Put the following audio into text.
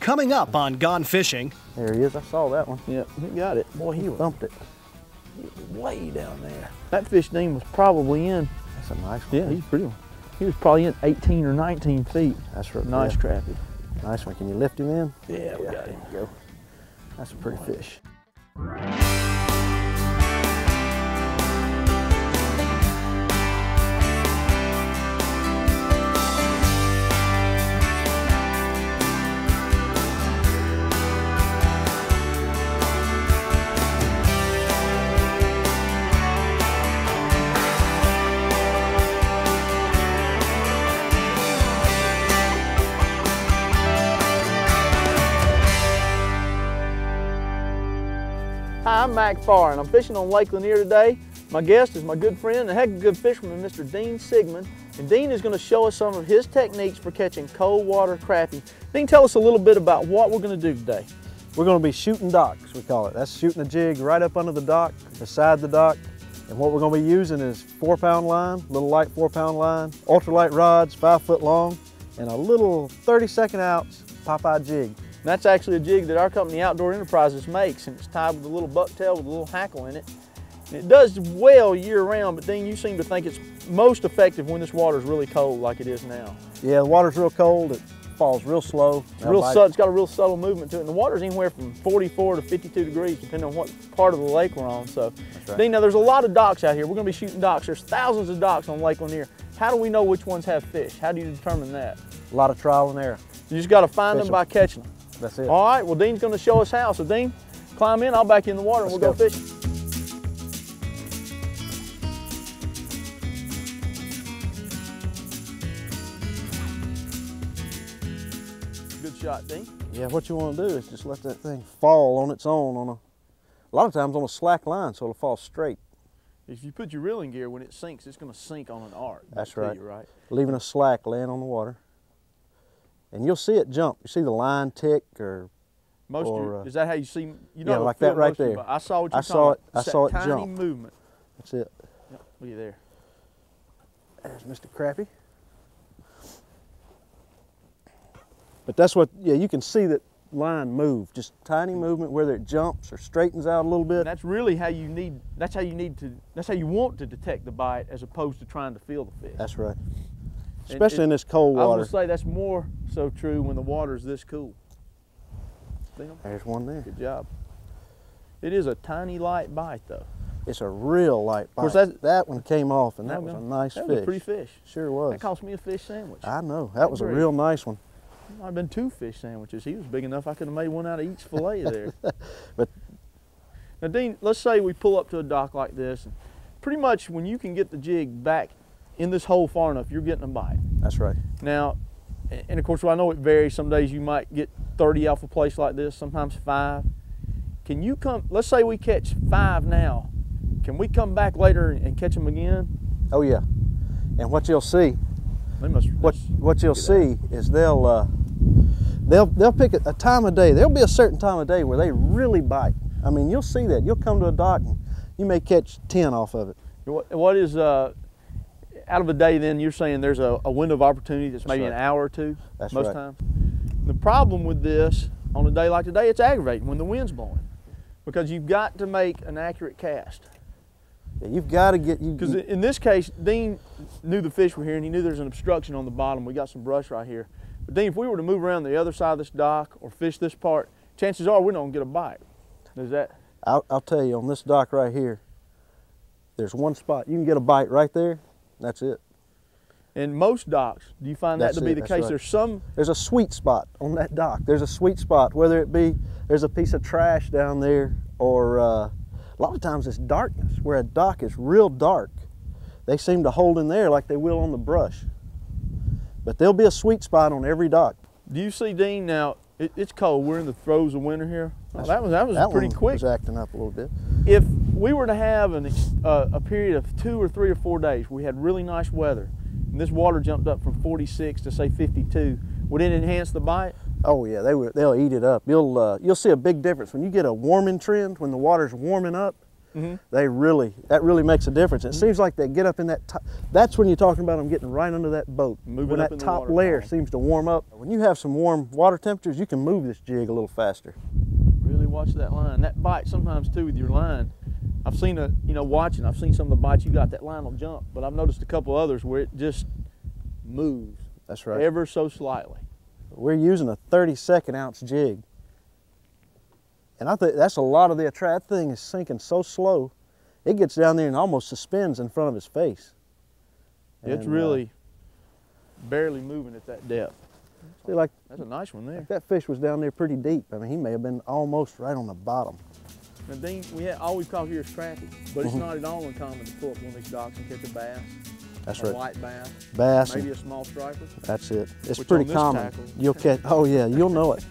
Coming up on Gone Fishing. There he is. I saw that one. Yep, he got it. Boy, he thumped it. He was way down there. That fish, Dean, was probably in. That's a nice one. Yeah, he's pretty one. He was probably in 18 or 19 feet. That's right. Nice crappie. Nice one. Can you lift him in? Yeah, we got him. There you go. That's a pretty fish. Hi, I'm Mac Farr, and I'm fishing on Lake Lanier today. My guest is my good friend and a heck of a good fisherman, Mr. Dean Sigmund. And Dean is going to show us some of his techniques for catching cold water crappie. Dean, tell us a little bit about what we're going to do today. We're going to be shooting docks, we call it. That's shooting a jig right up under the dock, beside the dock. And what we're going to be using is 4-pound line, little light 4-pound line, ultralight rods, 5 foot long, and a little 32nd ounce Popeye jig. And that's actually a jig that our company, Outdoor Enterprises, makes, and it's tied with a little bucktail with a little hackle in it. And it does well year-round, but Dean, you seem to think it's most effective when this water is really cold like it is now. Yeah, the water's real cold. It falls real slow. It's got a real subtle movement to it. And the water's anywhere from 44 to 52 degrees, depending on what part of the lake we're on. So, right. Dean, now there's a lot of docks out here. We're going to be shooting docks. There's thousands of docks on Lake Lanier. How do we know which ones have fish? How do you determine that? A lot of trial and error. You just got to find them by catching them. That's it. All right, well, Dean's going to show us how. So, Dean, climb in. I'll back you in the water and we'll go fishing. Good shot, Dean. Yeah, what you want to do is just let that thing fall on its own a lot of times on a slack line, so it'll fall straight. If you put your reeling gear, when it sinks, it's going to sink on an arc. That's right. Right. Leaving a slack laying on the water. And you'll see it jump. You see the line tick or... Is that how you see? You know, yeah, like that right there. I saw what you're talking about. I saw it tiny jump. Movement. That's it. Yep, look at there. There's Mr. Crappie. But that's what, yeah, you can see that line move, just tiny movement, whether it jumps or straightens out a little bit. And that's really how you need, that's how you want to detect the bite as opposed to trying to feel the fish. That's right. Especially in this cold water. I would say that's more so true when the water's this cool. There's one there. Good job. It is a tiny light bite though. It's a real light bite. Of course, that one came off and that was a nice fish. That was a pretty fish. Sure was. That cost me a fish sandwich. I know. That was a real nice one. Might have been 2 fish sandwiches. He was big enough I could have made one out of each fillet there. But now, Dean, let's say we pull up to a dock like this, and pretty much when you can get the jig back in this hole far enough, you're getting a bite. That's right. Now, and of course, I know it varies. Some days you might get 30 off a place like this, sometimes 5. Can you come, let's say we catch 5 now. Can we come back later and catch them again? Oh yeah. And what you'll see, what you'll see is they'll pick a time of day. There'll be a certain time of day where they really bite. I mean, you'll see that. You'll come to a dock and you may catch 10 off of it. What is, out of a day then, you're saying there's a window of opportunity that's maybe an hour or 2? That's most right. times. The problem with this, on a day like today, it's aggravating when the wind's blowing because you've got to make an accurate cast. Yeah, you've got to get... Because in this case, Dean knew the fish were here and he knew there's an obstruction on the bottom. We got some brush right here. But Dean, if we were to move around the other side of this dock or fish this part, chances are we're not going to get a bite. Is that? I'll tell you, on this dock right here, there's one spot. You can get a bite right there. That's it. In most docks, do you find that to be the case? Right. There's a sweet spot on that dock. There's a sweet spot, whether it be there's a piece of trash down there or a lot of times it's darkness. Where a dock is real dark, they seem to hold in there like they will on the brush. But there'll be a sweet spot on every dock. Do you see, Dean, now it's cold. We're in the throes of winter here. Oh, that was pretty quick. Was acting up a little bit. If we were to have a period of 2 or 3 or 4 days, we had really nice weather, and this water jumped up from 46 to say 52, would it enhance the bite? Oh yeah, they'll eat it up. You'll see a big difference when you get a warming trend. When the water's warming up, that really makes a difference. It seems like they get up in that top, that's when you're talking about them getting right under that boat. Moving when up that in the top water layer column. seems to warm up. When you have some warm water temperatures, you can move this jig a little faster. Really watch that line. That bite sometimes too with your line. I've seen watching, I've seen some of the bites you got, that line will jump, but I've noticed a couple others where it just moves. That's right. Ever so slightly. We're using a 32nd ounce jig. And I think that's a lot of the attract. That thing is sinking so slow, it gets down there and almost suspends in front of his face. It's really barely moving at that depth. See, like, That's a nice one there. like that fish was down there pretty deep. I mean, he may have been almost right on the bottom. Now, Dean, all we've caught here is crappie, but it's not at all uncommon to pull up one of these docks and catch a bass. That's a right. white bass. Bass. Maybe a small striper. That's it. It's Which pretty on this common. tackle- You'll catch, oh yeah, you'll know it.